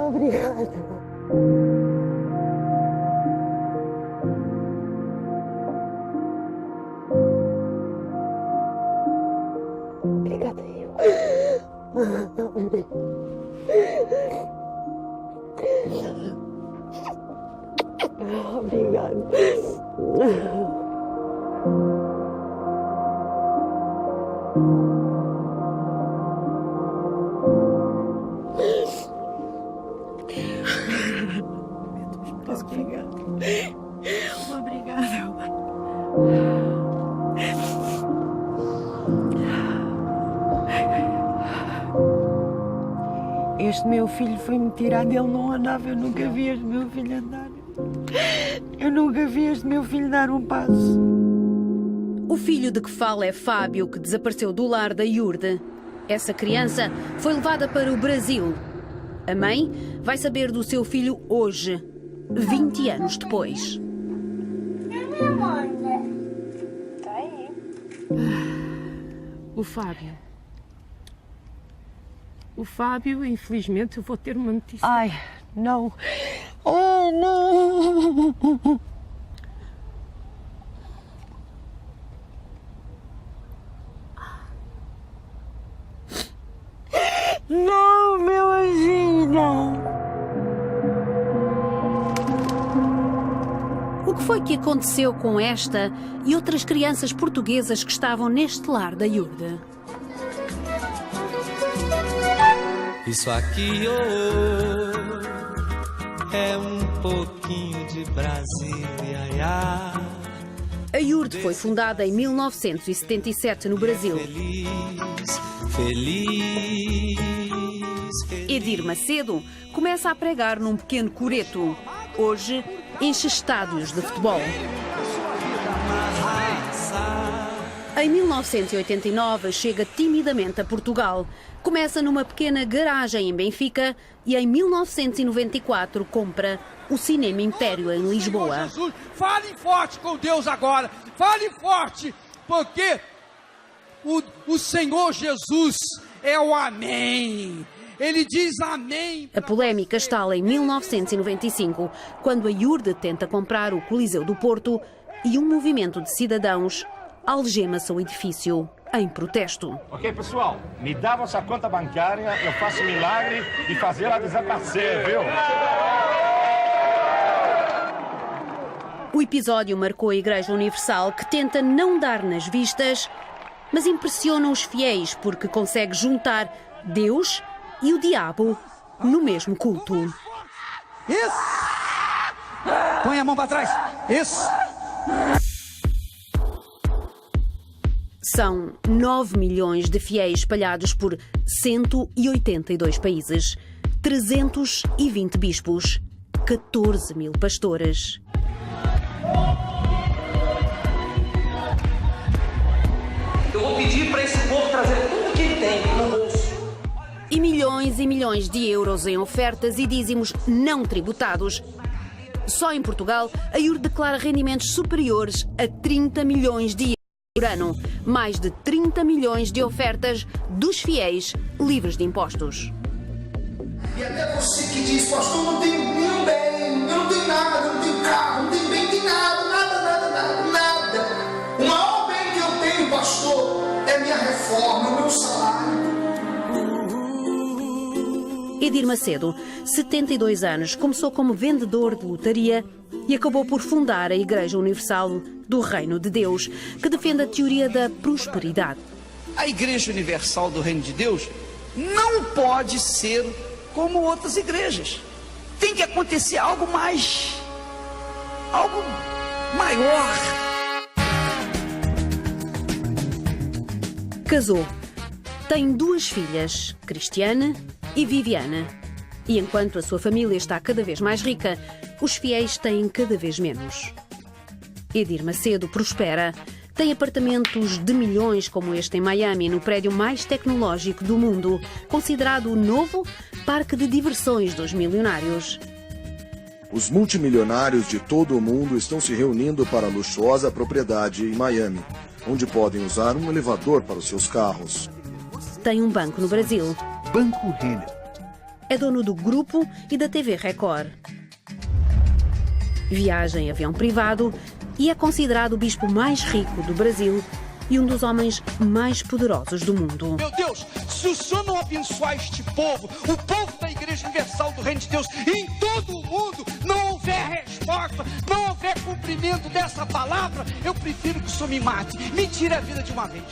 Obrigada. Obrigada, eu. Obrigada. Obrigada. Este meu filho foi-me tirado, ele não andava, eu nunca vi este meu filho andar. Eu nunca vi este meu filho dar um passo. O filho de que fala é Fábio, que desapareceu do lar da Iurde. Essa criança foi levada para o Brasil. A mãe vai saber do seu filho hoje, 20 anos depois. Tá aí. O Fábio. O Fábio, infelizmente, eu vou ter uma notícia. Ai, não. Oh, não. Não, meu anjinho, não. O que foi que aconteceu com esta e outras crianças portuguesas que estavam neste lar da Iurde? Isso aqui é um pouquinho de Brasília. A Iurde foi fundada em 1977 no Brasil. Feliz. Edir Macedo começa a pregar num pequeno coreto. Hoje enche estádios de futebol. Em 1989 chega timidamente a Portugal. Começa numa pequena garagem em Benfica e em 1994 compra o Cinema Império em Lisboa. Jesus, fale forte com Deus agora, fale forte, porque o Senhor Jesus é o amém. Ele diz amém. A polémica estala em 1995, quando a Iurde tenta comprar o Coliseu do Porto e um movimento de cidadãos algema-se ao edifício em protesto. Ok, pessoal, me dá vossa conta bancária, eu faço milagre de fazê-la desaparecer, viu? O episódio marcou a Igreja Universal, que tenta não dar nas vistas, mas impressiona os fiéis porque consegue juntar Deus e o diabo no mesmo culto. Isso! Põe a mão para trás. Isso! São 9 milhões de fiéis espalhados por 182 países, 320 bispos, 14 mil pastores. Eu vou pedir para esse povo trazer tudo que ele tem no bolso. E milhões de euros em ofertas e dízimos não tributados. Só em Portugal, a Iurde declara rendimentos superiores a 30 milhões de euros por ano. Mais de 30 milhões de ofertas dos fiéis livres de impostos. E até você que diz, pastor, não tenho nenhum bem, eu não tenho nada, eu não tenho carro, não tenho bem, não tenho nada. O maior bem que eu tenho, pastor, é a minha reforma, o meu salário. Edir Macedo, 72 anos, começou como vendedor de lotaria e acabou por fundar a Igreja Universal do Reino de Deus, que defende a teoria da prosperidade. A Igreja Universal do Reino de Deus não pode ser como outras igrejas. Tem que acontecer algo maior. Casou. Tem 2 filhas, Cristiane e Viviane. E enquanto a sua família está cada vez mais rica, os fiéis têm cada vez menos. Edir Macedo prospera. Tem apartamentos de milhões como este em Miami, no prédio mais tecnológico do mundo, considerado o novo parque de diversões dos milionários. Os multimilionários de todo o mundo estão se reunindo para a luxuosa propriedade em Miami, onde podem usar um elevador para os seus carros. Tem um banco no Brasil. Banco Renner. É dono do Grupo e da TV Record. Viaja em avião privado e é considerado o bispo mais rico do Brasil e um dos homens mais poderosos do mundo. Meu Deus, se o Senhor não abençoar este povo, o povo da Igreja Universal do Reino de Deus, em todo o mundo, não houver resposta, não houver cumprimento dessa palavra, eu prefiro que o Senhor me mate, me tire a vida de uma vez.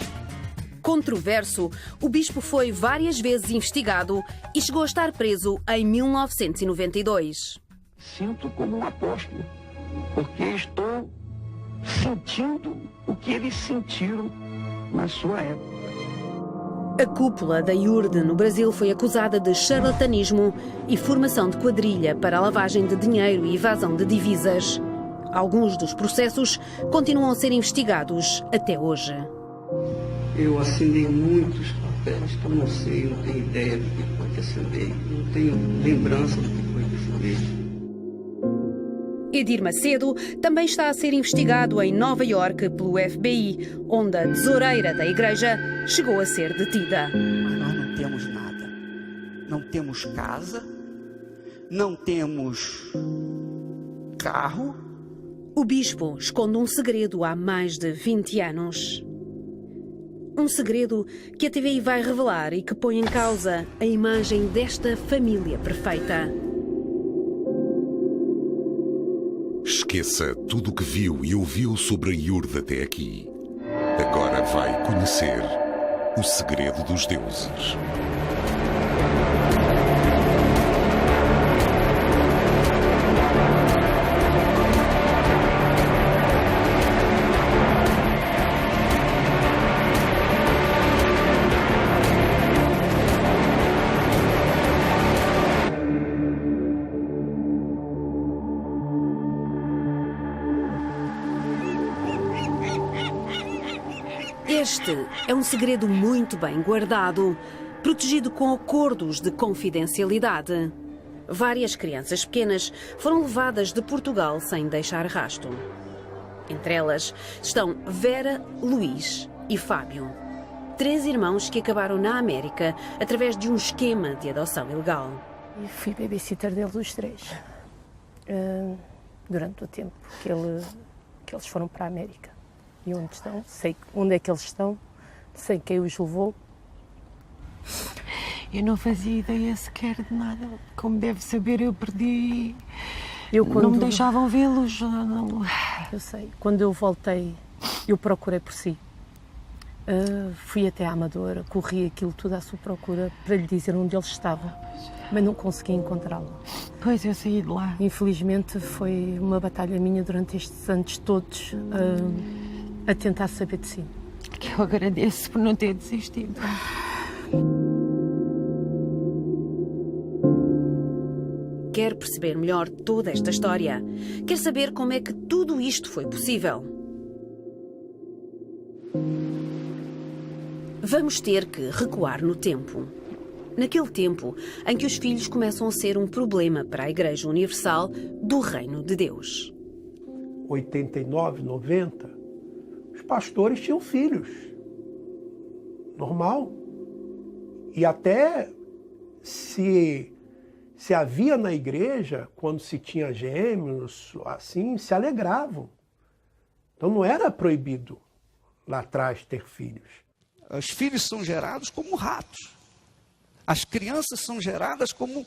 Controverso, o bispo foi várias vezes investigado e chegou a estar preso em 1992. Sinto como um apóstolo, porque estou sentindo o que eles sentiram na sua época. A cúpula da IURD no Brasil foi acusada de charlatanismo e formação de quadrilha para a lavagem de dinheiro e evasão de divisas. Alguns dos processos continuam a ser investigados até hoje. Eu assinei muitos papéis que eu não sei, não tenho ideia do que foi que assinei, não tenho lembrança do que foi que assinei. Edir Macedo também está a ser investigado em Nova Iorque pelo FBI, onde a tesoureira da igreja chegou a ser detida. Mas nós não temos nada. Não temos casa, não temos carro. O bispo esconde um segredo há mais de 20 anos. Um segredo que a TVI vai revelar e que põe em causa a imagem desta família perfeita. Esqueça tudo o que viu e ouviu sobre a IURD até aqui. Agora vai conhecer o segredo dos deuses. Este é um segredo muito bem guardado, protegido com acordos de confidencialidade. Várias crianças pequenas foram levadas de Portugal sem deixar rastro. Entre elas estão Vera, Luís e Fábio. 3 irmãos que acabaram na América através de um esquema de adoção ilegal. E fui babysitter deles os 3. Durante o tempo que eles foram para a América. E onde estão, sei onde é que eles estão, sei quem os levou. Eu não fazia ideia sequer de nada. Como deve saber, eu perdi. Não me deixavam vê-los. Não... Eu sei. Quando eu voltei, eu procurei por si. Fui até a Amadora, corri aquilo tudo à sua procura para lhe dizer onde ele estava, mas não consegui encontrá-lo. Pois, eu saí de lá. Infelizmente, foi uma batalha minha durante estes anos todos a tentar saber de si. Que eu agradeço por não ter desistido. Quer perceber melhor toda esta história? Quer saber como é que tudo isto foi possível? Vamos ter que recuar no tempo. Naquele tempo em que os filhos começam a ser um problema para a Igreja Universal do Reino de Deus. 89, 90, os pastores tinham filhos. Normal. E até se havia na igreja, quando se tinha gêmeos, assim, se alegravam. Então não era proibido lá atrás ter filhos. Os filhos são gerados como ratos. As crianças são geradas como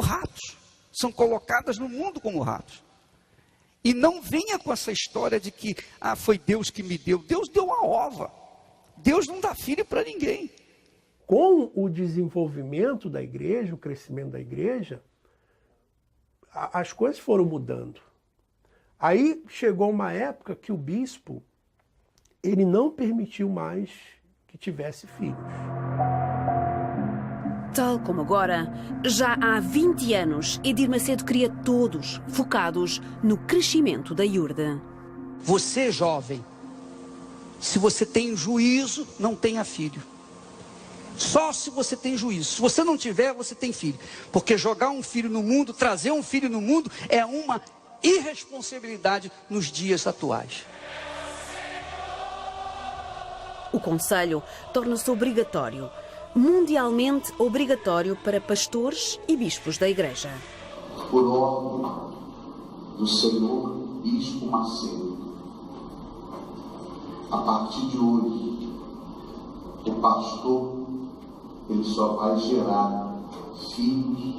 ratos. São colocadas no mundo como ratos. E não venha com essa história de que foi Deus que me deu. Deus deu a ova. Deus não dá filho para ninguém. com o desenvolvimento da igreja, o crescimento da igreja, as coisas foram mudando. Aí chegou uma época que o bispo, ele não permitiu mais que tivesse filhos. Tal como agora, já há 20 anos, Edir Macedo cria todos focados no crescimento da Iurde. Você, jovem, se você tem juízo, não tenha filho. Só se você tem juízo. Se você não tiver, você tem filho. Porque jogar um filho no mundo, trazer um filho no mundo, é uma irresponsabilidade nos dias atuais. O Conselho torna-se obrigatório, mundialmente obrigatório para pastores e bispos da Igreja. Por ordem do Senhor Bispo Macedo, a partir de hoje, o pastor, ele só vai gerar filhos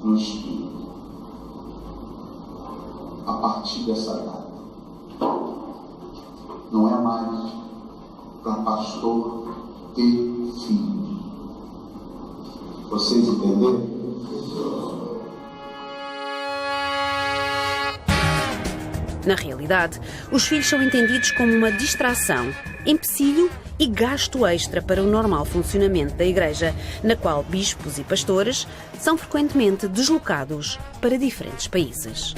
no Espírito. A partir dessa data. Não é mais para pastor ter filhos. Vocês entenderam? Na realidade, os filhos são entendidos como uma distração, empecilho e gasto extra para o normal funcionamento da Igreja, na qual bispos e pastores são frequentemente deslocados para diferentes países.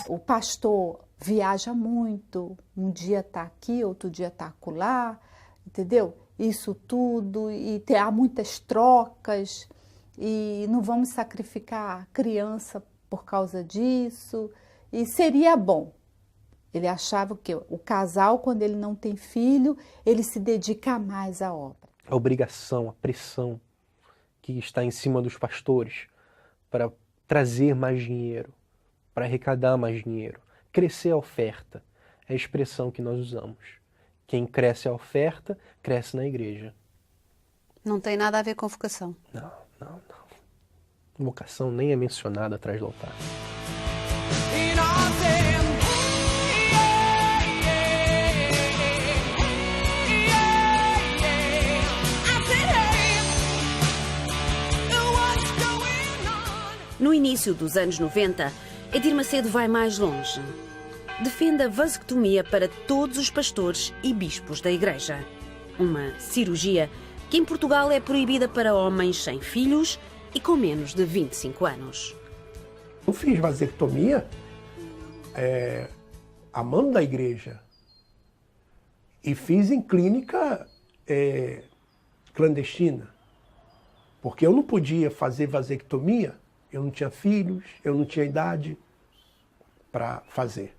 O pastor viaja muito, um dia está aqui, outro dia está acolá, entendeu? Isso tudo, e há muitas trocas, e não vamos sacrificar a criança por causa disso, e seria bom. Ele achava que o casal, quando ele não tem filho, ele se dedica mais à obra. A obrigação, a pressão que está em cima dos pastores para trazer mais dinheiro, para arrecadar mais dinheiro, crescer a oferta, é a expressão que nós usamos. Quem cresce a oferta, cresce na igreja. Não tem nada a ver com vocação. Não. Vocação nem é mencionada atrás do altar. No início dos anos 90, Edir Macedo vai mais longe. Defende a vasectomia para todos os pastores e bispos da Igreja. Uma cirurgia que em Portugal é proibida para homens sem filhos e com menos de 25 anos. Eu fiz vasectomia a mando da igreja e fiz em clínica clandestina, porque eu não podia fazer vasectomia, eu não tinha filhos, eu não tinha idade para fazer.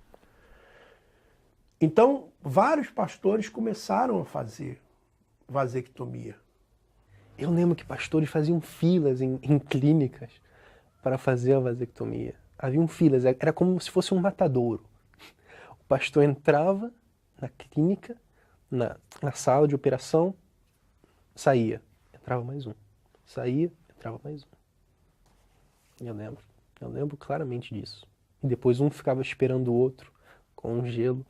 Então, vários pastores começaram a fazer vasectomia. Eu lembro que pastores faziam filas em clínicas para fazer a vasectomia. Haviam filas, era como se fosse um matadouro. O pastor entrava na clínica, na sala de operação, saía, entrava mais um. Saía, entrava mais um. Eu lembro claramente disso. E depois um ficava esperando o outro com um gelo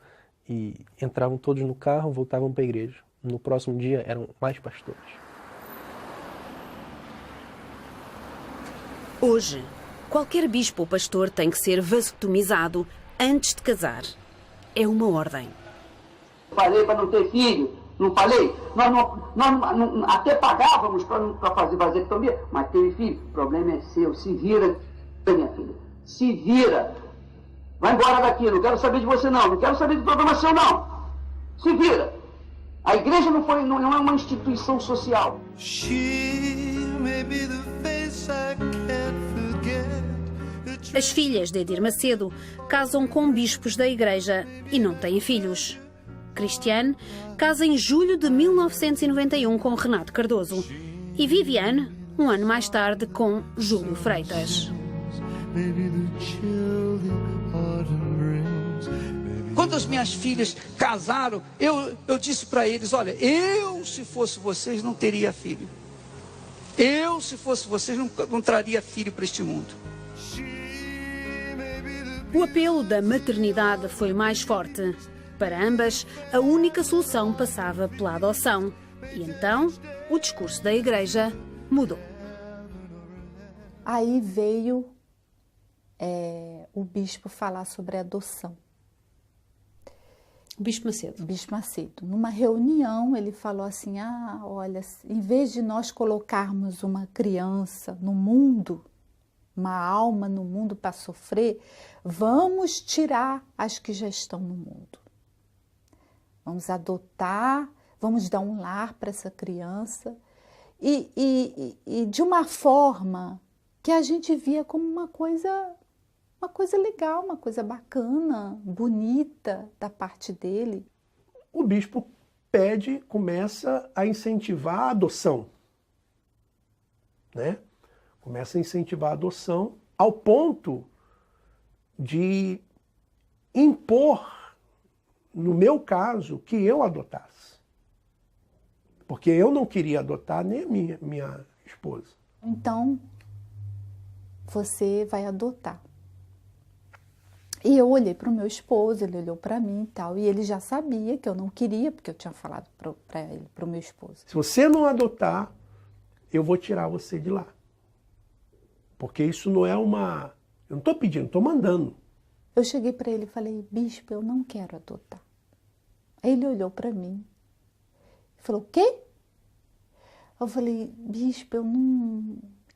e entravam todos no carro, voltavam para a igreja. No próximo dia eram mais pastores. Hoje, qualquer bispo ou pastor tem que ser vasectomizado antes de casar. É uma ordem. Falei para não ter filho, não falei? Nós até pagávamos para fazer vasectomia, mas teve filho. O problema é seu, se vira, minha filha. Se vira. Vai embora daqui, não quero saber de você não quero saber do problema seu não. Se vira. A igreja não é uma instituição social. As filhas de Edir Macedo casam com bispos da igreja e não têm filhos. Cristiane casa em julho de 1991 com Renato Cardoso e Viviane, um ano mais tarde, com Júlio Freitas. Quando as minhas filhas casaram, eu disse para eles, olha, eu se fosse vocês não teria filho. Eu se fosse vocês não traria filho para este mundo. O apelo da maternidade foi mais forte. Para ambas, a única solução passava pela adoção, E então, o discurso da Igreja mudou. Aí veio o bispo falar sobre adoção. O Bispo Macedo. Bispo Macedo. Numa reunião, ele falou assim, olha, em vez de nós colocarmos uma criança no mundo, uma alma no mundo para sofrer, vamos tirar as que já estão no mundo. Vamos adotar, vamos dar um lar para essa criança e de uma forma que a gente via como uma coisa legal, uma coisa bacana, bonita da parte dele. O bispo começa a incentivar a adoção, né? Começa a incentivar a adoção ao ponto de impor, no meu caso, que eu adotasse. Porque eu não queria adotar nem a minha esposa. Então, você vai adotar. E eu olhei para o meu esposo, ele olhou para mim e tal, e ele já sabia que eu não queria, porque eu tinha falado para ele, para o meu esposo. Se você não adotar, eu vou tirar você de lá. Porque isso não é uma... Eu não estou pedindo, estou mandando. Eu cheguei para ele e falei, bispo, eu não quero adotar. Aí ele olhou para mim e falou, o quê? Eu falei, bispo,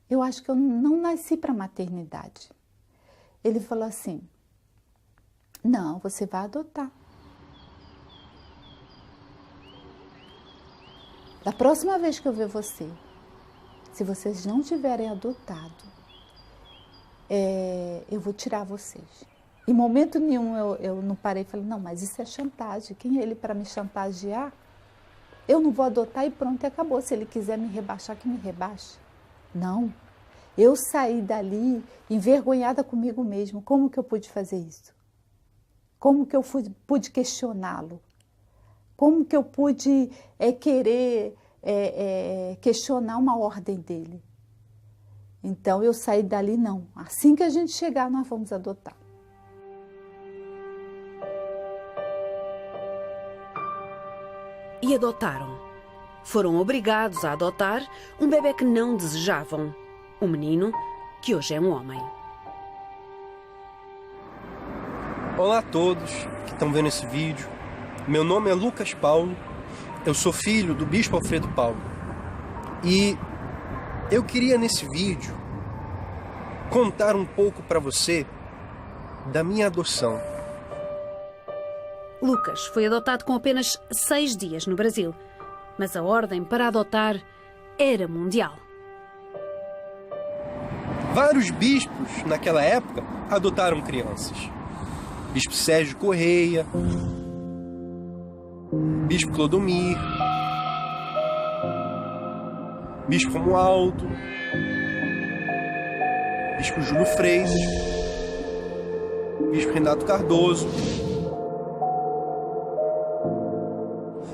eu acho que eu não nasci para maternidade. Ele falou assim, não, você vai adotar. Da próxima vez que eu ver você, se vocês não tiverem adotado, eu vou tirar vocês. Em momento nenhum eu não parei e falei, não, mas isso é chantagem. Quem é ele para me chantagear? Eu não vou adotar e pronto, e acabou. Se ele quiser me rebaixar, que me rebaixe. Não. Eu saí dali envergonhada comigo mesmo. Como que eu pude fazer isso? Como que eu pude questioná-lo? Como que eu pude querer questionar uma ordem dele? Então eu saí dali, não. Assim que a gente chegar, nós vamos adotar. E adotaram. Foram obrigados a adotar um bebê que não desejavam. Um menino que hoje é um homem. Olá a todos que estão vendo esse vídeo. Meu nome é Lucas Paulo. Eu sou filho do Bispo Alfredo Paulo. E eu queria nesse vídeo contar um pouco para você da minha adoção. Lucas foi adotado com apenas 6 dias no Brasil, mas a ordem para adotar era mundial. Vários bispos naquela época adotaram crianças. Bispo Sérgio Correia, Bispo Clodomir, Bispo Romualdo, Bispo Júlio Freitas, Bispo Renato Cardoso.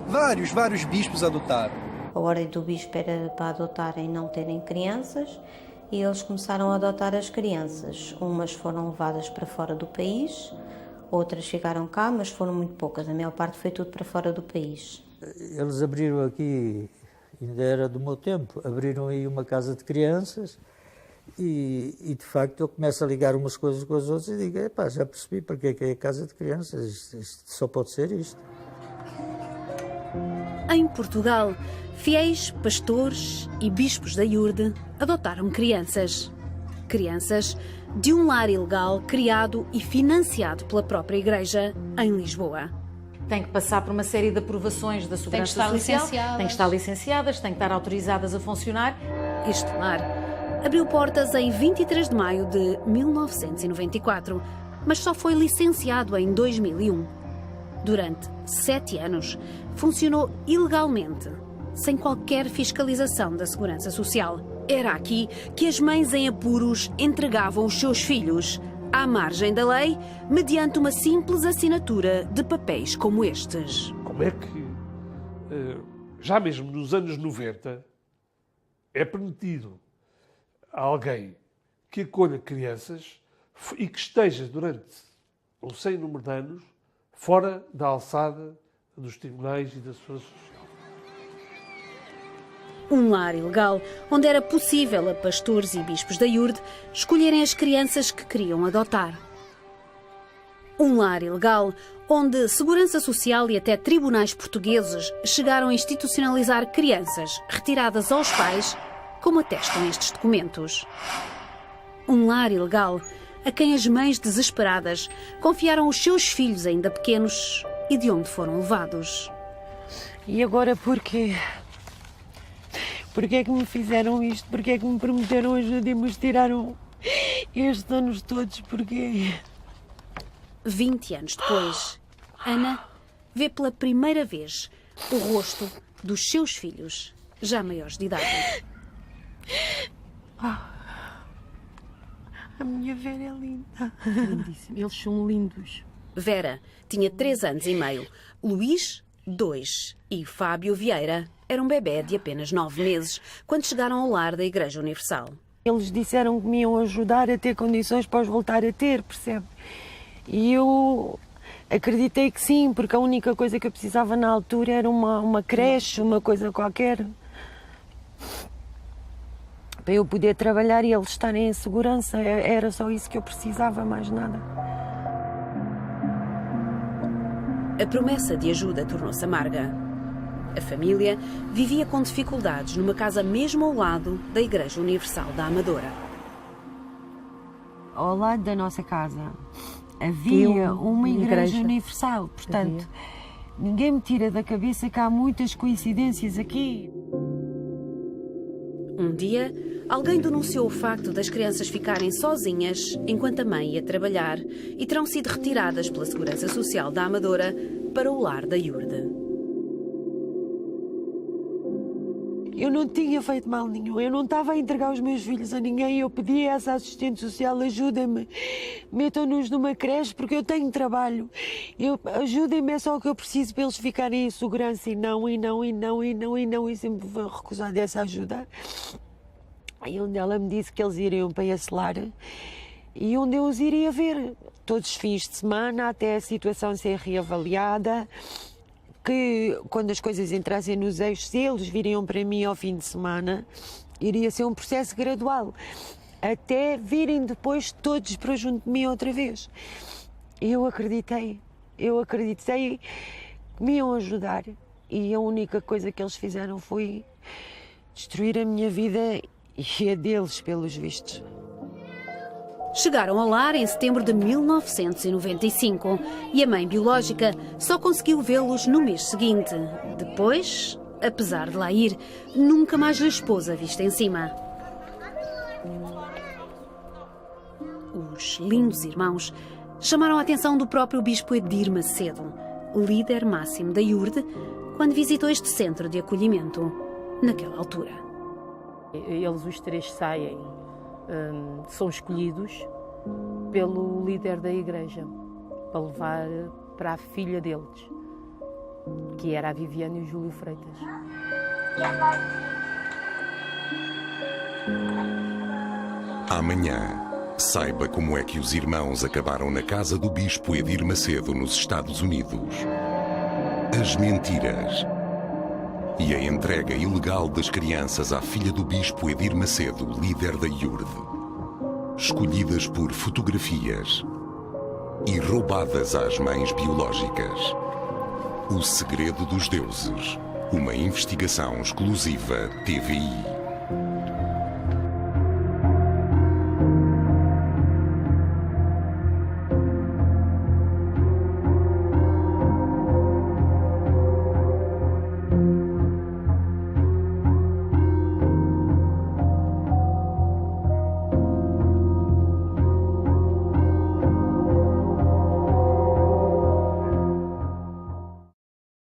Vários bispos adotaram. A ordem do bispo era para adotarem e não terem crianças, e eles começaram a adotar as crianças. Umas foram levadas para fora do país, outras ficaram cá, mas foram muito poucas. A maior parte foi tudo para fora do país. Eles abriram aqui, ainda era do meu tempo, abriram aí uma casa de crianças e de facto eu começo a ligar umas coisas com as outras e digo, epá, já percebi para que é a casa de crianças, isto só pode ser isto. Em Portugal, fiéis, pastores e bispos da Iurde adotaram crianças. Crianças de um lar ilegal criado e financiado pela própria Igreja em Lisboa. Têm que passar por uma série de aprovações da Segurança Social, têm que estar licenciadas, têm que estar autorizadas a funcionar. Este lar abriu portas em 23 de maio de 1994, mas só foi licenciado em 2001. Durante 7 anos, funcionou ilegalmente, sem qualquer fiscalização da Segurança Social. Era aqui que as mães em apuros entregavam os seus filhos, à margem da lei, mediante uma simples assinatura de papéis como estes. Como é que, já mesmo nos anos 90, é permitido a alguém que acolha crianças e que esteja durante um sem número de anos fora da alçada dos tribunais e da Segurança Social? Um lar ilegal onde era possível a pastores e bispos da Iurde escolherem as crianças que queriam adotar. Um lar ilegal onde Segurança Social e até tribunais portugueses chegaram a institucionalizar crianças retiradas aos pais, como atestam estes documentos. Um lar ilegal a quem as mães desesperadas confiaram os seus filhos ainda pequenos e de onde foram levados. E agora porquê? Porquê é que me fizeram isto? Porquê é que me prometeram ajuda e me tiraram estes anos todos? Porquê? 20 anos depois, Ana vê pela primeira vez o rosto dos seus filhos, já maiores de idade. A minha Vera é linda. Lindíssimo. Eles são lindos. Vera tinha 3 anos e meio, Luís, 2 e Fábio Vieira era um bebê de apenas 9 meses quando chegaram ao lar da Igreja Universal. Eles disseram que me iam ajudar a ter condições para os voltar a ter, percebe? E eu acreditei que sim, porque a única coisa que eu precisava na altura era uma creche, uma coisa qualquer, para eu poder trabalhar e eles estarem em segurança. Era só isso que eu precisava, mais nada. A promessa de ajuda tornou-se amarga. A família vivia com dificuldades numa casa mesmo ao lado da Igreja Universal da Amadora. Ao lado da nossa casa havia uma igreja universal, portanto, ninguém me tira da cabeça que há muitas coincidências aqui. Um dia, alguém denunciou o facto das crianças ficarem sozinhas enquanto a mãe ia trabalhar e terão sido retiradas pela Segurança Social da Amadora para o lar da Iurde. Eu não tinha feito mal nenhum, eu não estava a entregar os meus filhos a ninguém. Eu pedi a essa assistente social, ajuda-me, metam-nos numa creche porque eu tenho trabalho. Ajudem-me, é só o que eu preciso para eles ficarem em segurança. E sempre vou recusar dessa ajuda. E onde ela me disse que eles iriam para esse lar e onde eu os iria ver todos os fins de semana até a situação ser reavaliada. Que quando as coisas entrassem nos eixos, se eles viriam para mim ao fim de semana, iria ser um processo gradual, até virem depois todos para junto de mim outra vez. E eu acreditei que me iam ajudar e a única coisa que eles fizeram foi destruir a minha vida e a deles, pelos vistos. Chegaram ao lar em setembro de 1995 e a mãe biológica só conseguiu vê-los no mês seguinte. Depois, apesar de lá ir, nunca mais lhes pôs a vista em cima. Os lindos irmãos chamaram a atenção do próprio bispo Edir Macedo, líder máximo da Iurde, quando visitou este centro de acolhimento, naquela altura. Eles os 3 saem. São escolhidos pelo líder da igreja para levar para a filha deles, que era a Viviane e o Júlio Freitas. Amanhã, saiba como é que os irmãos acabaram na casa do bispo Edir Macedo nos Estados Unidos. As mentiras e a entrega ilegal das crianças à filha do bispo Edir Macedo, líder da Iurde. Escolhidas por fotografias e roubadas às mães biológicas. O segredo dos deuses. Uma investigação exclusiva TVI.